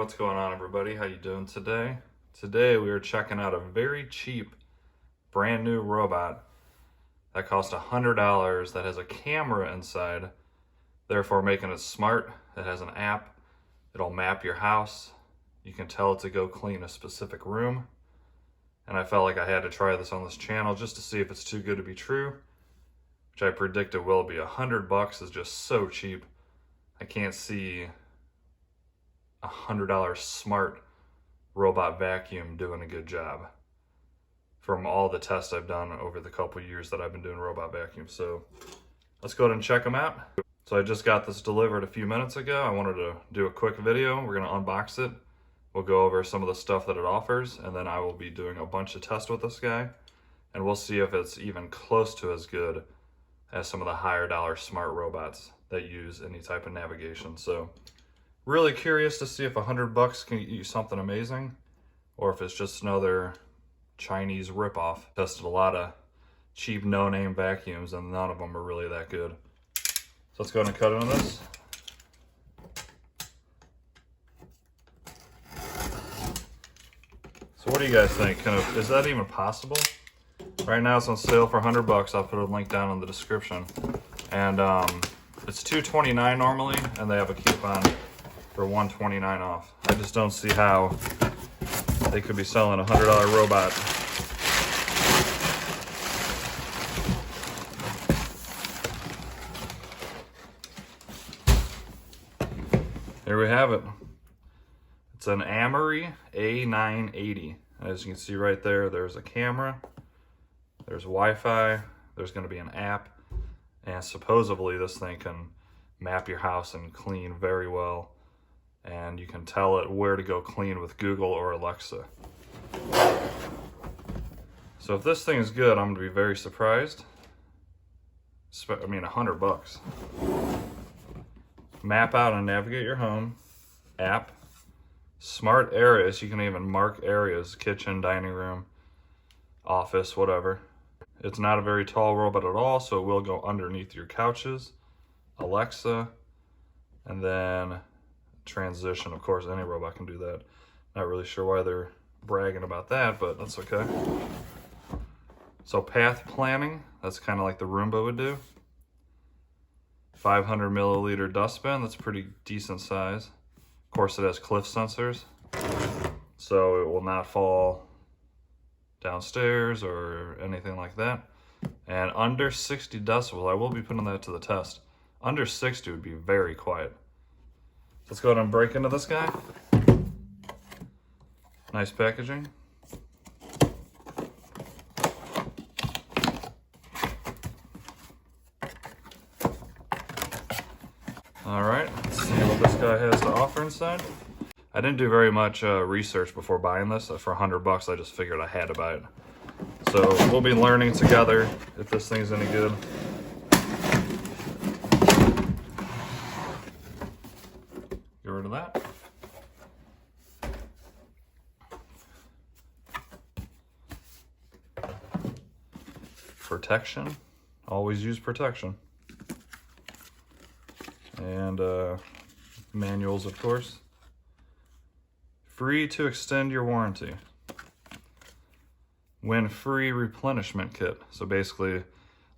what's going on, everybody? How you doing today? Today we are checking out a very cheap brand new robot that cost $100 that has a camera inside, therefore making it smart. It has an app. It'll map your house. You can tell it to go clean a specific room. And I felt like I had to try this on this channel just to see if it's too good to be true, which I predict it will be. $100 is just so cheap. I can't see $100 smart robot vacuum doing a good job from all the tests I've done over the couple years that I've been doing robot vacuums. So let's go ahead and check them out. So I just got this delivered a few minutes ago. I wanted to do a quick video. We're gonna unbox it. We'll go over some of the stuff that it offers, and then I will be doing a bunch of tests with this guy, and we'll see if it's even close to as good as some of the higher dollar smart robots that use any type of navigation. So really curious to see if $100 can get you something amazing, or if it's just another Chinese ripoff. Tested a lot of cheap no-name vacuums, and none of them are really that good. So let's go ahead and cut into this. So what do you guys think? Is that even possible? Right now it's on sale for $100. I'll put a link down in the description. And it's $229 normally, and they have a coupon for $129 off. I just don't see how they could be selling a $100 robot. Here we have it. It's an Amarey A980. As you can see right there, there's a camera, there's Wi-Fi, there's going to be an app, and supposedly this thing can map your house and clean very well. And you can tell it where to go clean with Google or Alexa. So if this thing is good, I'm gonna be very surprised. I mean, $100. Map out and navigate your home. App. Smart areas, you can even mark areas, kitchen, dining room, office, whatever. It's not a very tall robot at all, so it will go underneath your couches. Alexa, and then transition. Of course, any robot can do that. Not really sure why they're bragging about that, but that's okay. So path planning, that's kind of like the Roomba would do. 500 milliliter dustbin, that's pretty decent size. Of course, it has cliff sensors, so it will not fall downstairs or anything like that. And under 60 decibels, I will be putting that to the test. Under 60 would be very quiet. Let's go ahead and break into this guy. Nice packaging. All right, let's see what this guy has to offer inside. I didn't do very much research before buying this. For $100, I just figured I had to buy it. So we'll be learning together if this thing's any good. Get rid of that. Protection. Always use protection. And manuals, of course. Free to extend your warranty. Win free replenishment kit. So basically, a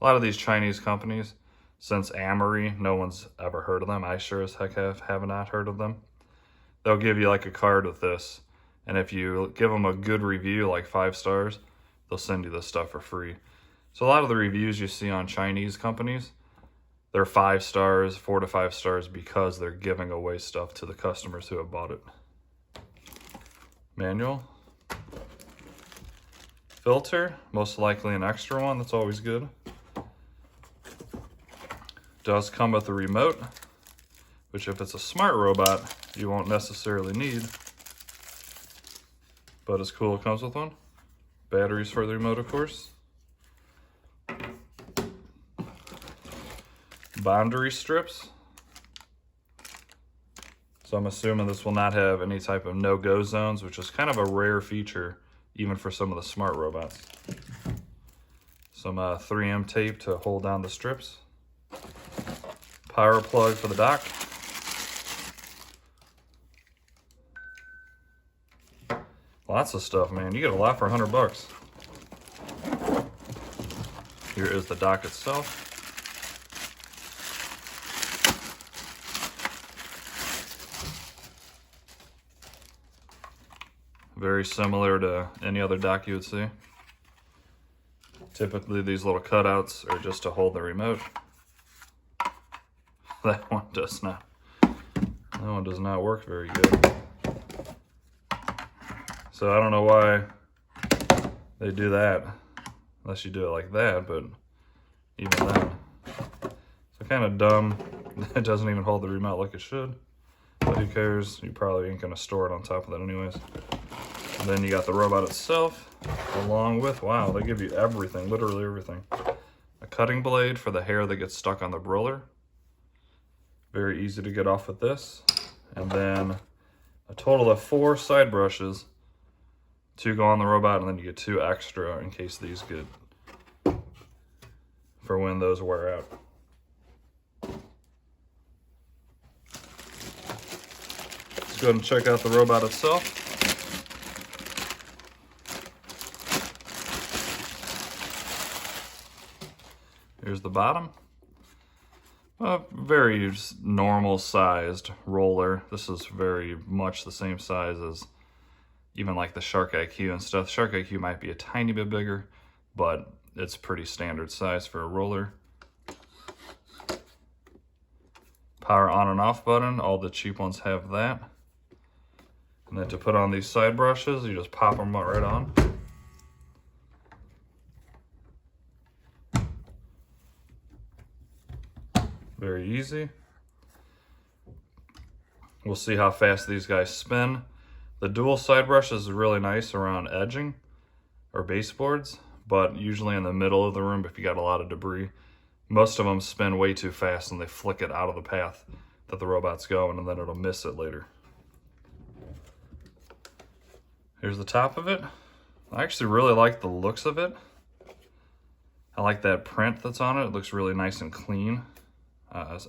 lot of these Chinese companies, since Amarey, no one's ever heard of them. I sure as heck have not heard of them. They'll give you like a card with this, and if you give them a good review, like 5 stars, they'll send you this stuff for free. So a lot of the reviews you see on Chinese companies, they're 5 stars, 4 to 5 stars, because they're giving away stuff to the customers who have bought it. Manual. Filter, most likely an extra one, that's always good. Does come with a remote, which if it's a smart robot, you won't necessarily need. But it's cool, it comes with one. Batteries for the remote, of course. Boundary strips. So I'm assuming this will not have any type of no-go zones, which is kind of a rare feature even for some of the smart robots. Some 3M tape to hold down the strips. Power plug for the dock. Lots of stuff, man. You get a lot for $100. Here is the dock itself. Very similar to any other dock you would see. Typically these little cutouts are just to hold the remote. That one does not. That one does not work very good. So I don't know why they do that, unless you do it like that, but even then. So kind of dumb. It doesn't even hold the remote like it should. But who cares? You probably ain't gonna store it on top of that anyways. And then you got the robot itself, along with, wow, they give you everything, literally everything. A cutting blade for the hair that gets stuck on the roller. Very easy to get off with this. And then a total of 4 side brushes. 2 go on the robot, and then you get 2 extra in case these get, for when those wear out. Let's go ahead and check out the robot itself. Here's the bottom. A very normal sized roller. This is very much the same size as even like the Shark IQ and stuff. Shark IQ might be a tiny bit bigger, but it's pretty standard size for a roller. Power on and off button. All the cheap ones have that. And then to put on these side brushes, you just pop them right on. Very easy. We'll see how fast these guys spin. The dual side brush is really nice around edging or baseboards, but usually in the middle of the room if you got a lot of debris. Most of them spin way too fast and they flick it out of the path that the robot's going, and then it'll miss it later. Here's the top of it. I actually really like the looks of it. I like that print that's on it. It looks really nice and clean. I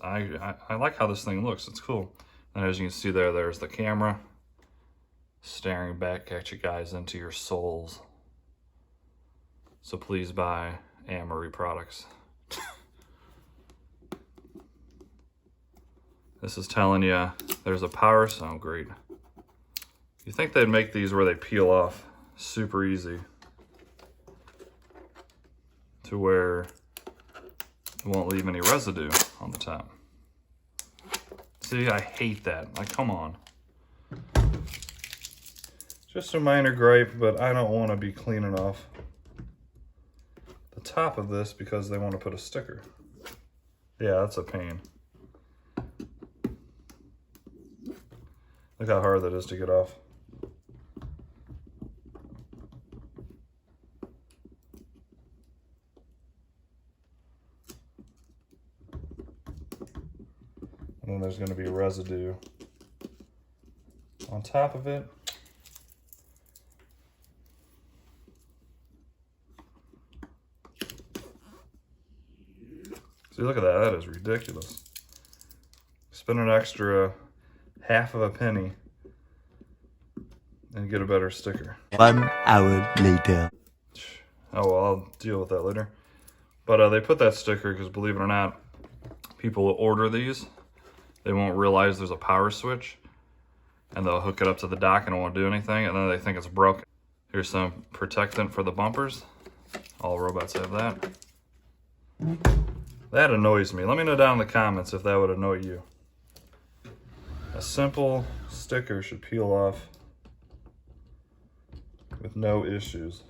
like how this thing looks. It's cool. And as you can see there, there's the camera staring back at you guys into your souls. So please buy Amarey products. This is telling you there's a power sound. Great. You think they'd make these where they peel off super easy to where it won't leave any residue on the top. See, I hate that. Like, come on. Just a minor gripe, but I don't want to be cleaning off the top of this because they want to put a sticker. Yeah, that's a pain. Look how hard that is to get off. And then there's going to be residue on top of it. See, look at that. That is ridiculous. Spend an extra half of a penny and get a better sticker. 1 hour later. Oh, well, I'll deal with that later. But they put that sticker because, believe it or not, people will order these. They won't realize there's a power switch, and they'll hook it up to the dock and it won't do anything, and then they think it's broken. Here's some protectant for the bumpers. All robots have that. That annoys me. Let me know down in the comments if that would annoy you. A simple sticker should peel off with no issues,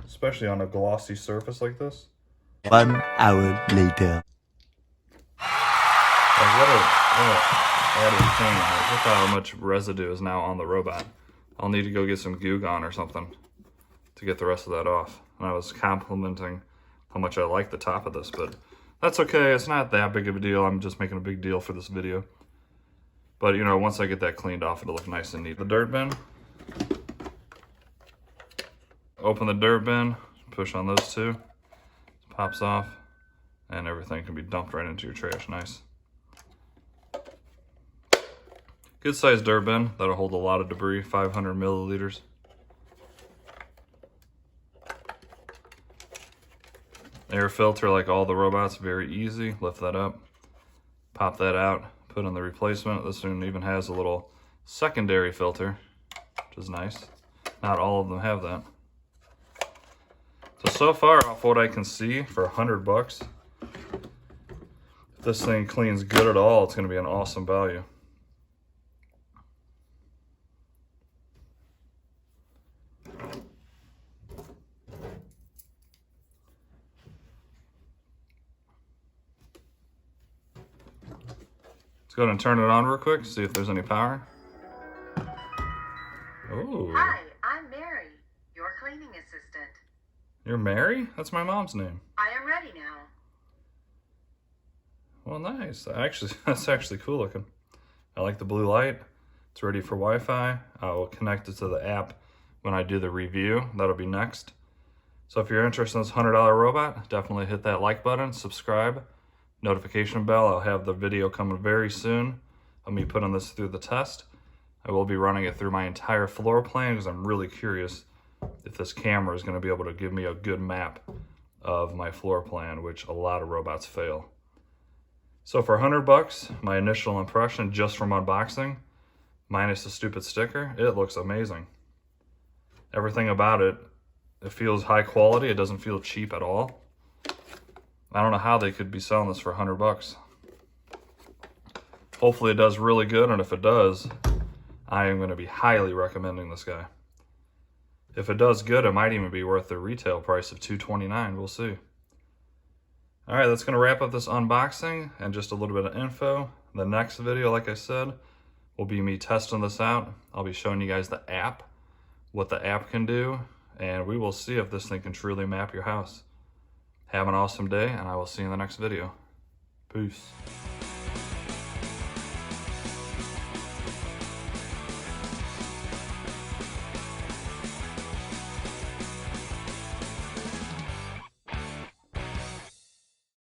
especially on a glossy surface like this. 1 hour later. Like, what a added pain. Like, look how much residue is now on the robot. I'll need to go get some Goo Gone or something to get the rest of that off. And I was complimenting how much I like the top of this, but that's okay. It's not that big of a deal. I'm just making a big deal for this video. But, you know, once I get that cleaned off, it'll look nice and neat. The dirt bin. Open the dirt bin, push on those two. It pops off, and everything can be dumped right into your trash. Nice. Good sized dirt bin. That'll hold a lot of debris, 500 milliliters. Air filter like all the robots, very easy. Lift that up, pop that out, put in the replacement. This one even has a little secondary filter, which is nice. Not all of them have that. So far, off what I can see, for $100, if this thing cleans good at all, it's gonna be an awesome value. Let's go ahead and turn it on real quick, see if there's any power. Oh. Hi, I'm Mary, your cleaning assistant. You're Mary? That's my mom's name. I am ready now. Well, nice. That's actually cool looking. I like the blue light. It's ready for Wi-Fi. I will connect it to the app when I do the review. That'll be next. So if you're interested in this $100 robot, definitely hit that like button, subscribe, notification bell. I'll have the video coming very soon of me putting this through the test. I will be running it through my entire floor plan because I'm really curious if this camera is going to be able to give me a good map of my floor plan, which a lot of robots fail. So for $100, my initial impression just from unboxing, minus the stupid sticker, it looks amazing. Everything about it, it feels high quality. It doesn't feel cheap at all. I don't know how they could be selling this for $100. Hopefully it does really good, and if it does, I am going to be highly recommending this guy. If it does good, it might even be worth the retail price of $229. We'll see. All right, that's going to wrap up this unboxing and just a little bit of info. The next video, like I said, will be me testing this out. I'll be showing you guys the app, what the app can do, and we will see if this thing can truly map your house. Have an awesome day, and I will see you in the next video. Peace.